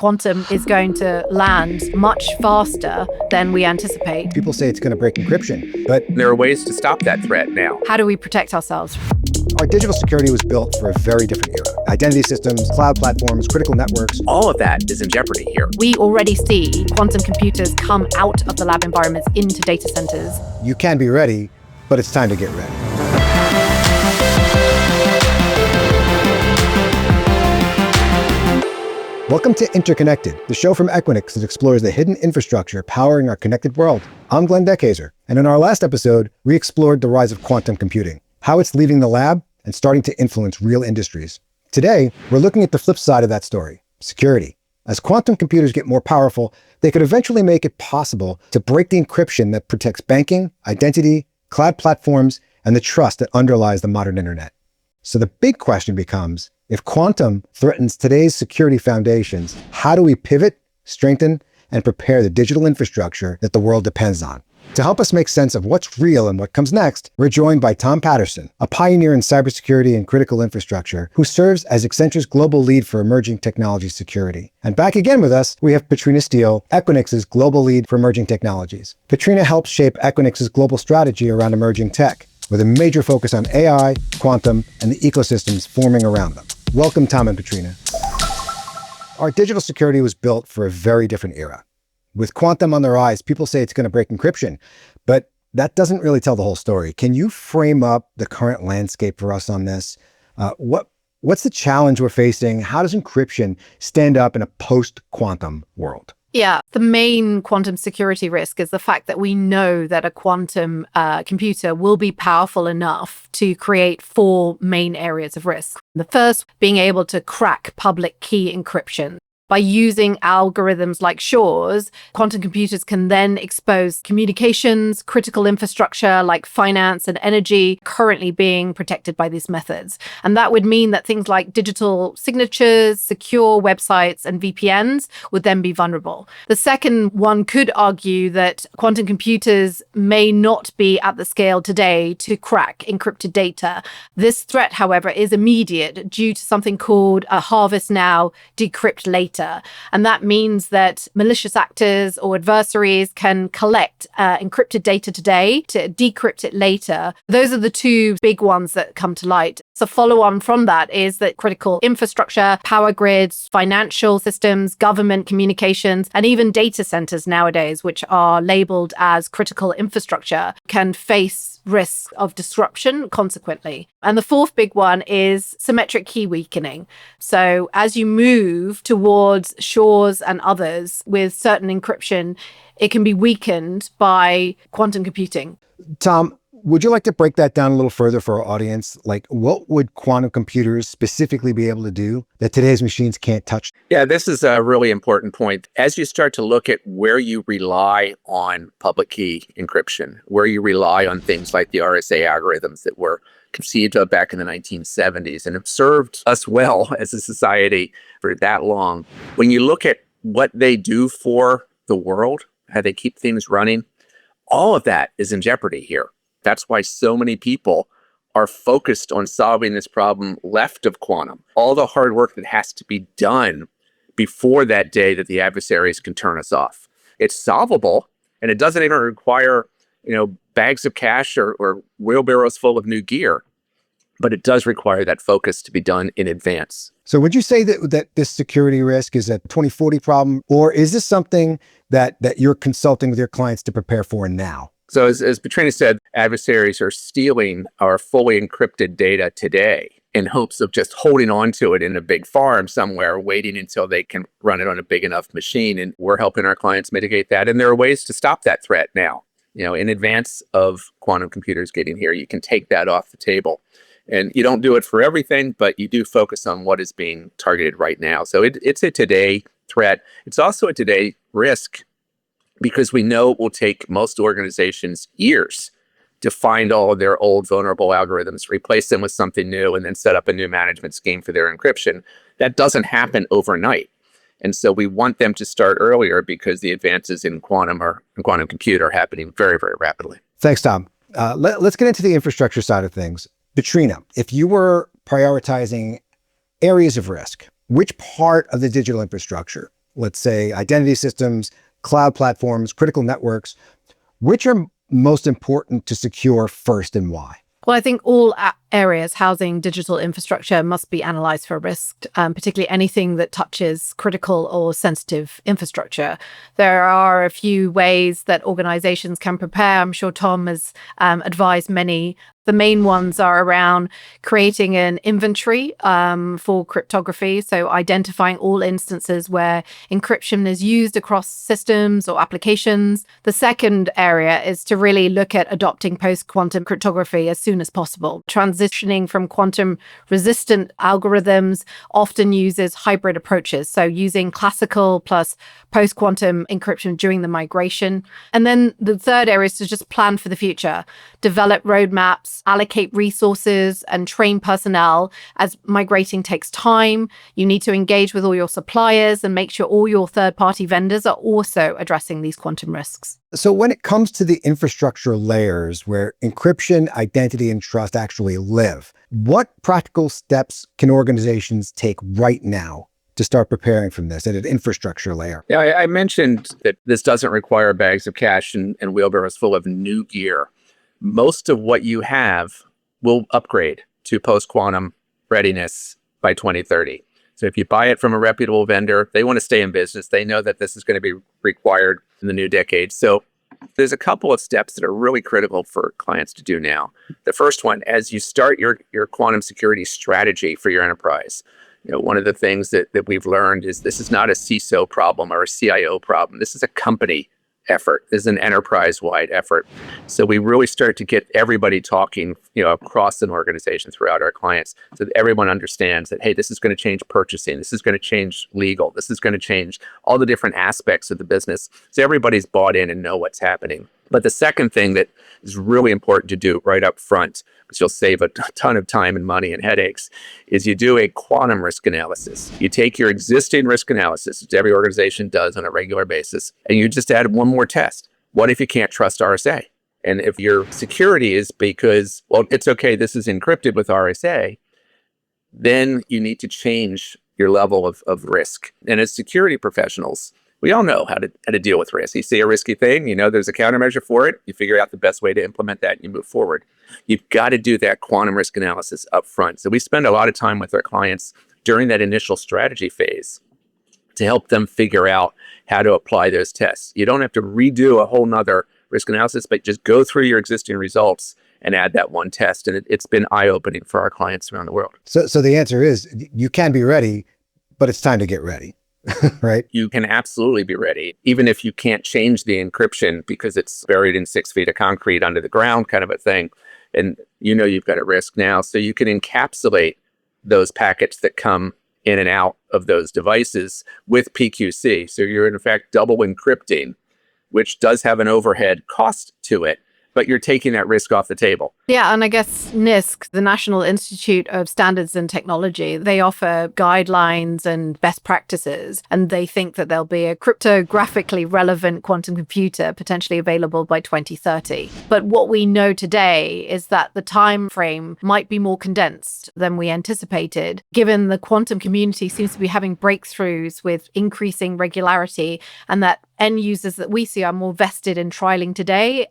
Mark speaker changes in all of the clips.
Speaker 1: quantum is going to land much faster than we anticipate.
Speaker 2: People say it's going to break encryption, but
Speaker 3: there are ways to stop that threat now.
Speaker 1: How do we protect ourselves?
Speaker 2: Our digital security was built for a very different era. Identity systems, cloud platforms, critical networks.
Speaker 3: All of that is in jeopardy here.
Speaker 1: We already see quantum computers come out of the lab environments into data centers.
Speaker 2: You can be ready, but it's time to get ready. Welcome to Interconnected, the show from Equinix that explores the hidden infrastructure powering our connected world. I'm Dekhayser, and in our last episode, we explored the rise of quantum computing, how it's leaving the lab and starting to influence real industries. Today, we're looking at the flip side of that story, security. As quantum computers get more powerful, they could eventually make it possible to break the encryption that protects banking, identity, cloud platforms, and the trust that underlies the modern internet. So the big question becomes, if quantum threatens today's security foundations, how do we pivot, strengthen, and prepare the digital infrastructure that the world depends on? To help us make sense of what's real and what comes next, we're joined by Tom Patterson, a pioneer in cybersecurity and critical infrastructure, who serves as Accenture's global lead for emerging technology security. And back again with us, we have Petrina Steele, Equinix's global lead for emerging technologies. Petrina helps shape Equinix's global strategy around emerging tech, with a major focus on AI, quantum, and the ecosystems forming around them. Welcome, Tom and Petrina. Our digital security was built for a very different era. With quantum on the rise, people say it's going to break encryption, but that doesn't really tell the whole story. Can you frame up the current landscape for us on this? What's the challenge we're facing? How does encryption stand up in a post-quantum world?
Speaker 1: Yeah, the main quantum security risk is the fact that we know that a quantum computer will be powerful enough to create four main areas of risk. The first being able to crack public key encryption. By using algorithms like Shor's, quantum computers can then expose communications, critical infrastructure like finance and energy currently being protected by these methods. And that would mean that things like digital signatures, secure websites, and VPNs would then be vulnerable. The second one could argue that quantum computers may not be at the scale today to crack encrypted data. This threat, however, is immediate due to something called a harvest now, decrypt later. And that means that malicious actors or adversaries can collect encrypted data today to decrypt it later. Those are the two big ones that come to light. So follow-on from that is that critical infrastructure, power grids, financial systems, government communications, and even data centers nowadays, which are labeled as critical infrastructure, can face risks of disruption consequently. And the fourth big one is symmetric key weakening. So as you move towards Shor's and others with certain encryption, it can be weakened by quantum computing.
Speaker 2: Tom, would you like to break that down a little further for our audience? Like, what would quantum computers specifically be able to do that today's machines can't touch?
Speaker 3: Yeah, this is a really important point. As you start to look at where you rely on public key encryption, where you rely on things like the RSA algorithms that were conceived of back in the 1970s and have served us well as a society for that long. When you look at what they do for the world, how they keep things running, all of that is in jeopardy here. That's why so many people are focused on solving this problem left of quantum. All the hard work that has to be done before that day that the adversaries can turn us off. It's solvable, and it doesn't even require, bags of cash or wheelbarrows full of new gear. But it does require that focus to be done in advance.
Speaker 2: So would you say that this security risk is a 2040 problem, or is this something that you're consulting with your clients to prepare for now?
Speaker 3: So as Petrina said, adversaries are stealing our fully encrypted data today in hopes of just holding on to it in a big farm somewhere, waiting until they can run it on a big enough machine. And we're helping our clients mitigate that. And there are ways to stop that threat now. In advance of quantum computers getting here, you can take that off the table. And you don't do it for everything, but you do focus on what is being targeted right now. So it's a today threat. It's also a today risk, because we know it will take most organizations years to find all of their old vulnerable algorithms, replace them with something new, and then set up a new management scheme for their encryption. That doesn't happen overnight. And so we want them to start earlier because the advances in quantum compute are happening very, very rapidly.
Speaker 2: Thanks, Tom. Let's get into the infrastructure side of things. Petrina, if you were prioritizing areas of risk, which part of the digital infrastructure let's say identity systems, cloud platforms, critical networks. Which are most important to secure first and why?
Speaker 1: Well, I think all areas housing digital infrastructure must be analyzed for risk, particularly anything that touches critical or sensitive infrastructure. There are a few ways that organizations can prepare. I'm sure Tom has advised many. The main ones are around creating an inventory for cryptography, so identifying all instances where encryption is used across systems or applications. The second area is to really look at adopting post-quantum cryptography as soon as possible. Transitioning from quantum-resistant algorithms often uses hybrid approaches, so using classical plus post-quantum encryption during the migration. And then the third area is to just plan for the future, develop roadmaps, allocate resources, and train personnel. As migrating takes time, you need to engage with all your suppliers and make sure all your third-party vendors are also addressing these quantum risks.
Speaker 2: So when it comes to the infrastructure layers where encryption, identity, and trust actually live, what practical steps can organizations take right now to start preparing from this at an infrastructure layer?
Speaker 3: Yeah, I mentioned that this doesn't require bags of cash and wheelbarrows full of new gear. Most of what you have will upgrade to post-quantum readiness by 2030. So if you buy it from a reputable vendor, they want to stay in business. They know that this is going to be required in the new decade. So there's a couple of steps that are really critical for clients to do now. The first one, as you start your quantum security strategy for your enterprise, one of the things that we've learned is this is not a CISO problem or a CIO problem. This is a company effort. This is an enterprise-wide effort. So we really start to get everybody talking, across an organization throughout our clients, so that everyone understands that, hey, this is going to change purchasing. This is going to change legal. This is going to change all the different aspects of the business. So everybody's bought in and know what's happening. But the second thing that is really important to do right up front, because you'll save a ton of time and money and headaches, is you do a quantum risk analysis. You take your existing risk analysis, which every organization does on a regular basis, and you just add one more test. What if you can't trust RSA? And if your security is because, well, it's okay, this is encrypted with RSA, then you need to change your level of risk. And as security professionals, we all know how to deal with risk. You see a risky thing, there's a countermeasure for it. You figure out the best way to implement that and you move forward. You've got to do that quantum risk analysis up front. So we spend a lot of time with our clients during that initial strategy phase to help them figure out how to apply those tests. You don't have to redo a whole nother risk analysis, but just go through your existing results and add that one test. And it's been eye-opening for our clients around the world.
Speaker 2: So the answer is you can be ready, but it's time to get ready. Right?
Speaker 3: You can absolutely be ready, even if you can't change the encryption because it's buried in 6 feet of concrete under the ground kind of a thing. And you've got a risk now. So you can encapsulate those packets that come in and out of those devices with PQC. So you're in fact double encrypting, which does have an overhead cost to it, but you're taking that risk off the table.
Speaker 1: Yeah, and I guess NIST, the National Institute of Standards and Technology, they offer guidelines and best practices, and they think that there'll be a cryptographically relevant quantum computer potentially available by 2030. But what we know today is that the time frame might be more condensed than we anticipated, given the quantum community seems to be having breakthroughs with increasing regularity, and that end users that we see are more vested in trialing today,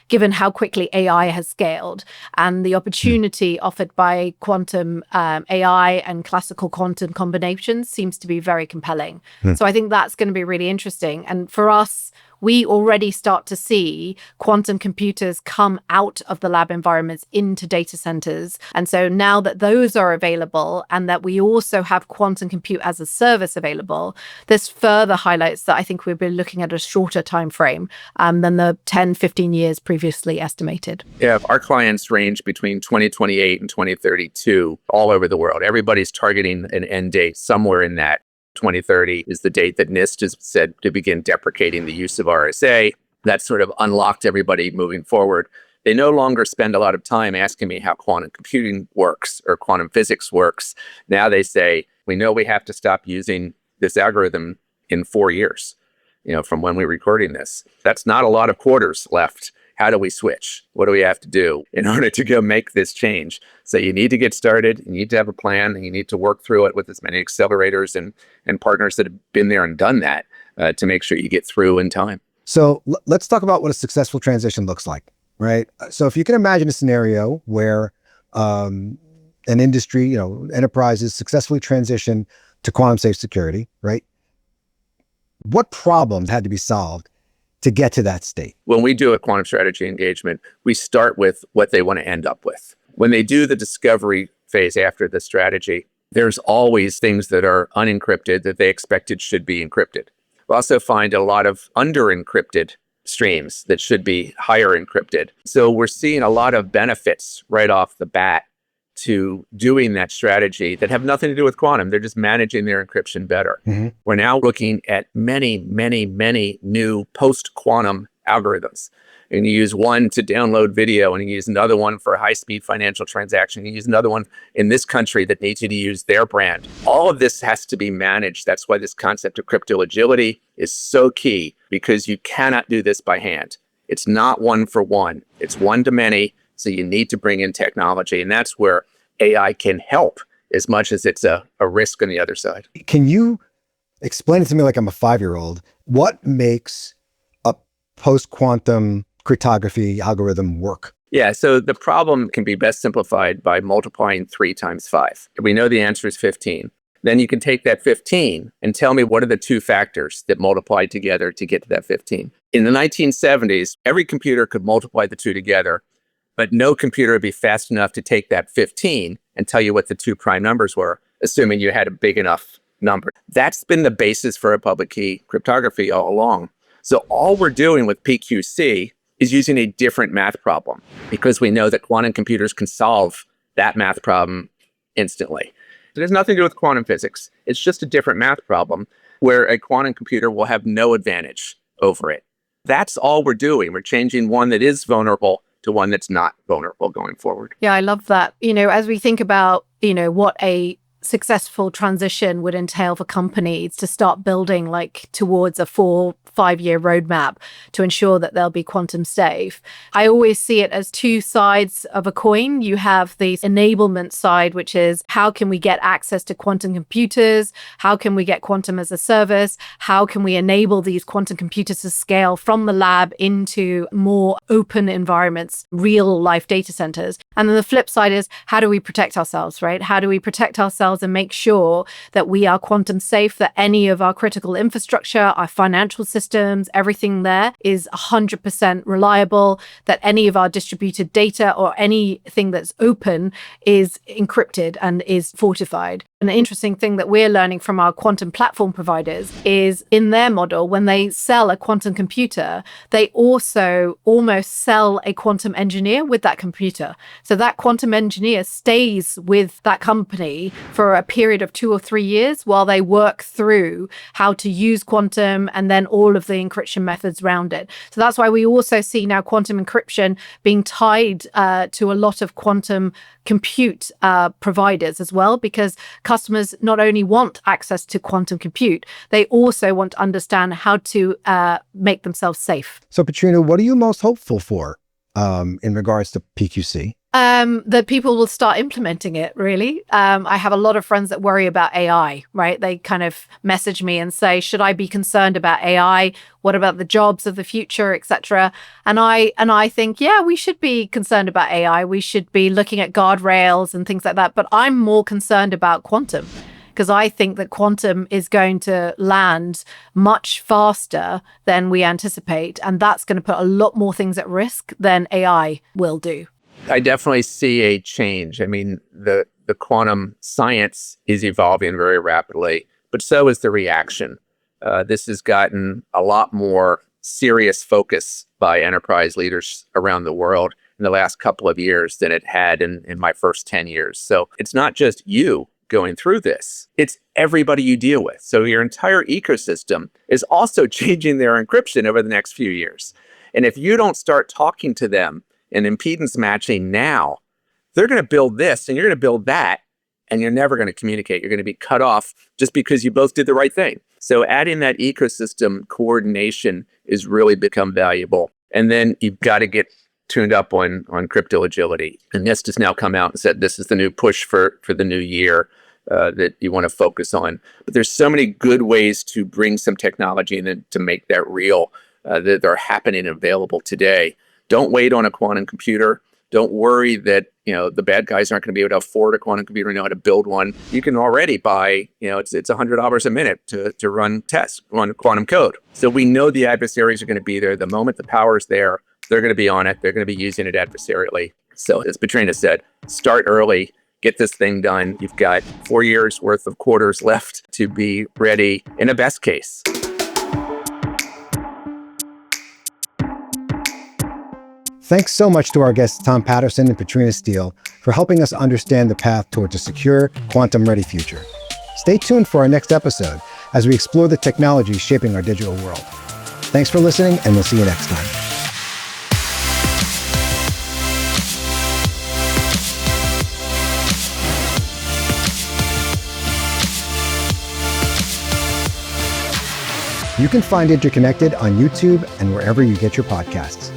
Speaker 1: given how quickly AI has scaled and the opportunity offered by quantum AI and classical quantum combinations seems to be very compelling. So I think that's going to be really interesting. And for us, we already start to see quantum computers come out of the lab environments into data centers. And so now that those are available and that we also have quantum compute as a service available, this further highlights that I think we'll be looking at a shorter time frame than the 10, 15 years previously estimated.
Speaker 3: Yeah, our clients range between 2028 and 2032 all over the world. Everybody's targeting an end date somewhere in that. 2030 is the date that NIST has said to begin deprecating the use of RSA. That sort of unlocked everybody moving forward. They no longer spend a lot of time asking me how quantum computing works or quantum physics works. Now they say, we know we have to stop using this algorithm in 4 years, from when we're recording this. That's not a lot of quarters left. how do we switch? What do we have to do in order to go make this change? So you need to get started, you need to have a plan, and you need to work through it with as many accelerators and partners that have been there and done that to make sure you get through in time.
Speaker 2: So let's talk about what a successful transition looks like, right? So if you can imagine a scenario where an industry, enterprises successfully transition to quantum safe security, right? What problems had to be solved to get to that state?
Speaker 3: When we do a quantum strategy engagement, we start with what they want to end up with. When they do the discovery phase after the strategy, there's always things that are unencrypted that they expected should be encrypted. We also find a lot of under-encrypted streams that should be higher encrypted. So we're seeing a lot of benefits right off the bat to doing that strategy that have nothing to do with quantum. They're just managing their encryption better.
Speaker 2: Mm-hmm.
Speaker 3: We're now looking at many, many, many new post-quantum algorithms. And you use one to download video, and you use another one for a high-speed financial transaction. You use another one in this country that needs you to use their brand. All of this has to be managed. That's why this concept of crypto agility is so key, because you cannot do this by hand. It's not one for one. It's one to many. So you need to bring in technology. And that's where AI can help as much as it's a risk on the other side.
Speaker 2: Can you explain it to me like I'm a 5-year-old? What makes a post-quantum cryptography algorithm work?
Speaker 3: Yeah, so the problem can be best simplified by multiplying 3 times 5. We know the answer is 15. Then you can take that 15 and tell me what are the 2 factors that multiply together to get to that 15. In the 1970s, every computer could multiply the 2 together, but no computer would be fast enough to take that 15 and tell you what the 2 prime numbers were, assuming you had a big enough number. That's been the basis for a public key cryptography all along. So all we're doing with PQC is using a different math problem, because we know that quantum computers can solve that math problem instantly. It has nothing to do with quantum physics. It's just a different math problem where a quantum computer will have no advantage over it. That's all we're doing. We're changing one that is vulnerable to one that's not vulnerable going forward.
Speaker 1: Yeah, I love that. As we think about, what a successful transition would entail for companies to start building towards a 4-5 year roadmap to ensure that they'll be quantum safe. I always see it as 2 sides of a coin. You have the enablement side, which is how can we get access to quantum computers? How can we get quantum as a service? How can we enable these quantum computers to scale from the lab into more open environments, real life data centers? And then the flip side is, how do we protect ourselves, right? How do we protect ourselves and make sure that we are quantum safe, that any of our critical infrastructure, our financial systems, everything there is 100% reliable, that any of our distributed data or anything that's open is encrypted and is fortified. An interesting thing that we're learning from our quantum platform providers is in their model, when they sell a quantum computer, they also almost sell a quantum engineer with that computer. So that quantum engineer stays with that company for a period of 2 or 3 years while they work through how to use quantum and then all of the encryption methods around it. So that's why we also see now quantum encryption being tied to a lot of quantum compute providers as well, because customers not only want access to quantum compute, they also want to understand how to make themselves safe.
Speaker 2: So Petrina, what are you most hopeful for in regards to PQC?
Speaker 1: That people will start implementing it, really. I have a lot of friends that worry about AI, right? They kind of message me and say, should I be concerned about AI? What about the jobs of the future, etc.? And I think, yeah, we should be concerned about AI. We should be looking at guardrails and things like that. But I'm more concerned about quantum, because I think that quantum is going to land much faster than we anticipate. And that's going to put a lot more things at risk than AI will do.
Speaker 3: I definitely see a change. I mean, the quantum science is evolving very rapidly, but so is the reaction. This has gotten a lot more serious focus by enterprise leaders around the world in the last couple of years than it had in my first 10 years. So it's not just you going through this, it's everybody you deal with. So your entire ecosystem is also changing their encryption over the next few years. And if you don't start talking to them and impedance matching now, they're going to build this and you're going to build that, and you're never going to communicate. You're going to be cut off just because you both did the right thing. So adding that ecosystem coordination is really become valuable. And then you've got to get tuned up on crypto agility. And NIST has now come out and said this is the new push for the new year that you want to focus on. But there's so many good ways to bring some technology in and to make that real that are happening and available today. Don't wait on a quantum computer. Don't worry that the bad guys aren't going to be able to afford a quantum computer and know how to build one. You can already buy, it's $100 a minute to run tests on quantum code. So we know the adversaries are going to be there. The moment the power is there, they're going to be on it. They're going to be using it adversarially. So as Petrina said, start early, get this thing done. You've got 4 years worth of quarters left to be ready in a best case.
Speaker 2: Thanks so much to our guests Tom Patterson and Petrina Steele for helping us understand the path towards a secure, quantum-ready future. Stay tuned for our next episode as we explore the technology shaping our digital world. Thanks for listening, and we'll see you next time. You can find Interconnected on YouTube and wherever you get your podcasts.